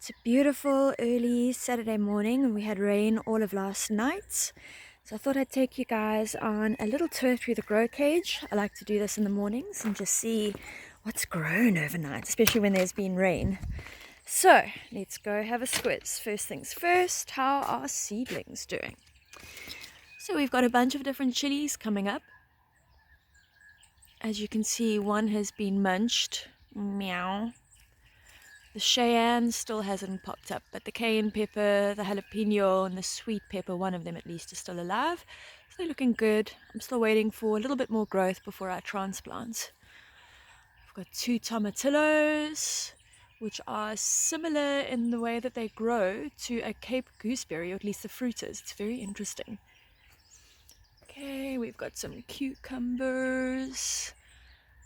It's a beautiful early Saturday morning and we had rain all of last night. So I thought I'd take you guys on a little tour through the grow cage. I like to do this in the mornings and just see what's grown overnight, especially when there's been rain. So let's go have a squiz. First things first, how are seedlings doing? So we've got a bunch of different chilies coming up. As you can see, one has been munched. Meow. The Cheyenne still hasn't popped up, but the cayenne pepper, the jalapeno, and the sweet pepper, one of them at least, is still alive. So they're looking good. I'm still waiting for a little bit more growth before I transplant. I've got 2 tomatillos, which are similar in the way that they grow to a Cape gooseberry, or at least the fruit is. It's very interesting. Okay, we've got some cucumbers.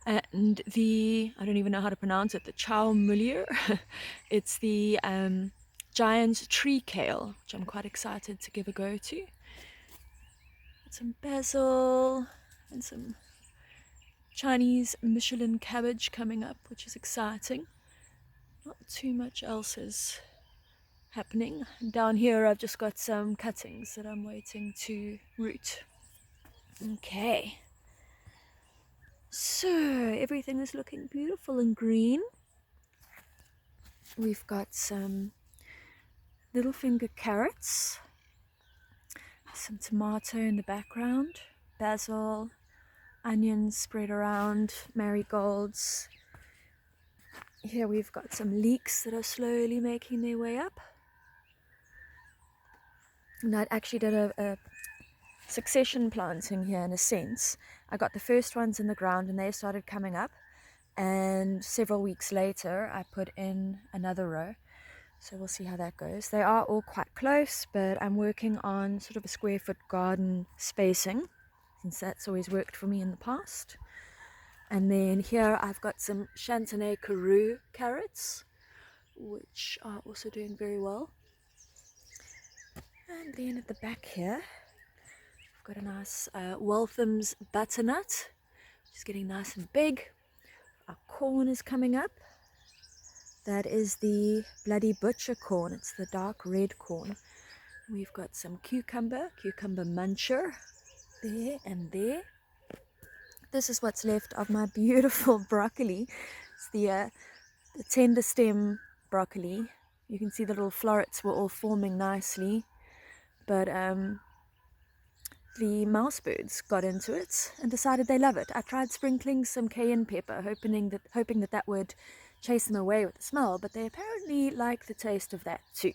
And I don't even know how to pronounce it, the chow mulier. It's the giant tree kale, which I'm quite excited to give a go to. Got some basil and some Chinese Michelin cabbage coming up, which is exciting. Not too much else is happening. Down here I've just got some cuttings that I'm waiting to root. Okay. So everything is looking beautiful and green. We've got some little finger carrots, some tomato in the background, basil, onions spread around, marigolds. Here we've got some leeks that are slowly making their way up. And I actually did a succession planting here in a sense. I got the first ones in the ground and they started coming up, and several weeks later I put in another row. So we'll see how that goes. They are all quite close, but I'm working on sort of a square foot garden spacing, since that's always worked for me in the past. And then here I've got some Chantenay Karoo carrots, which are also doing very well. And then at the back here, I've got a nice Waltham's butternut, which is getting nice and big. Our corn is coming up. That is the Bloody Butcher corn. It's the dark red corn. We've got some cucumber muncher there and there. This is what's left of my beautiful broccoli. It's the tender stem broccoli. You can see the little florets were all forming nicely, but the mouse birds got into it and decided they love it. I tried sprinkling some cayenne pepper, hoping that would chase them away with the smell, but they apparently like the taste of that too.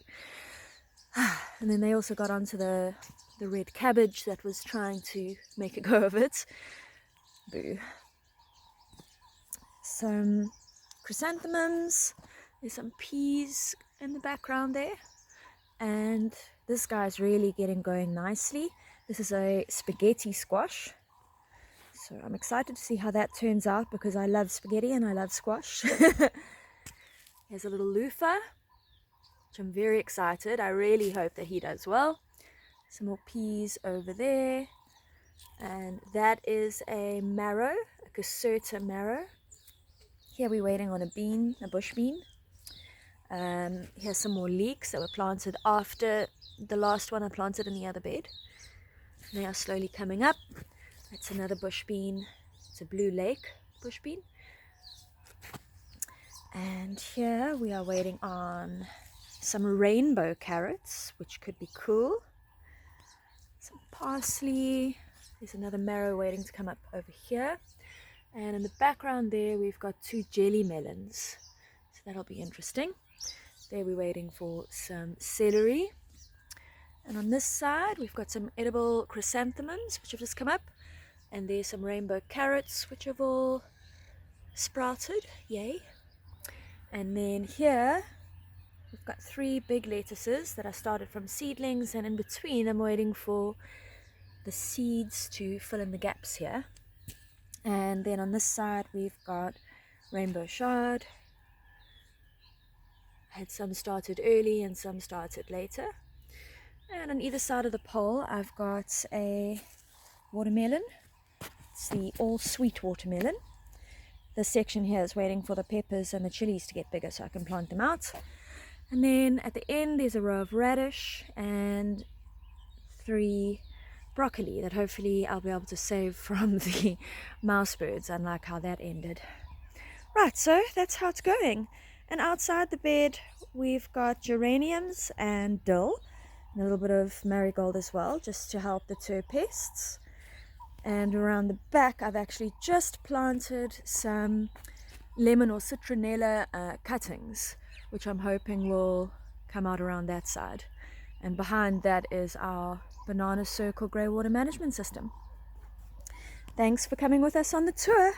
And then they also got onto the red cabbage that was trying to make a go of it. Boo. Some chrysanthemums. There's some peas in the background there, and this guy's really getting going nicely. This is a spaghetti squash, so I'm excited to see how that turns out because I love spaghetti and I love squash. Here's a little loofah, which I'm very excited. I really hope that he does well. Some more peas over there, and that is a marrow, a caserta marrow. Here we're waiting on a bush bean. Here's some more leeks that were planted after the last one I planted in the other bed. They are slowly coming up. That's another bush bean. It's a Blue Lake bush bean. And here we are waiting on some rainbow carrots, which could be cool. Some parsley. There's another marrow waiting to come up over here. And in the background there we've got 2 jelly melons. So that'll be interesting. There we're waiting for some celery. And on this side we've got some edible chrysanthemums which have just come up, and there's some rainbow carrots which have all sprouted, yay. And then here we've got 3 big lettuces that I started from seedlings, and in between I'm waiting for the seeds to fill in the gaps here. And then on this side we've got rainbow chard. I had some started early and some started later. And on either side of the pole I've got a watermelon. It's the all sweet watermelon. This section here is waiting for the peppers and the chilies to get bigger so I can plant them out. And then at the end there's a row of radish and 3 broccoli that hopefully I'll be able to save from the mouse birds, unlike how that ended. Right, so that's how it's going. And outside the bed we've got geraniums and dill and a little bit of marigold as well, just to help deter pests. And around the back I've actually just planted some lemon or citronella cuttings, which I'm hoping will come out around that side. And behind that is our banana circle grey water management system. Thanks for coming with us on the tour.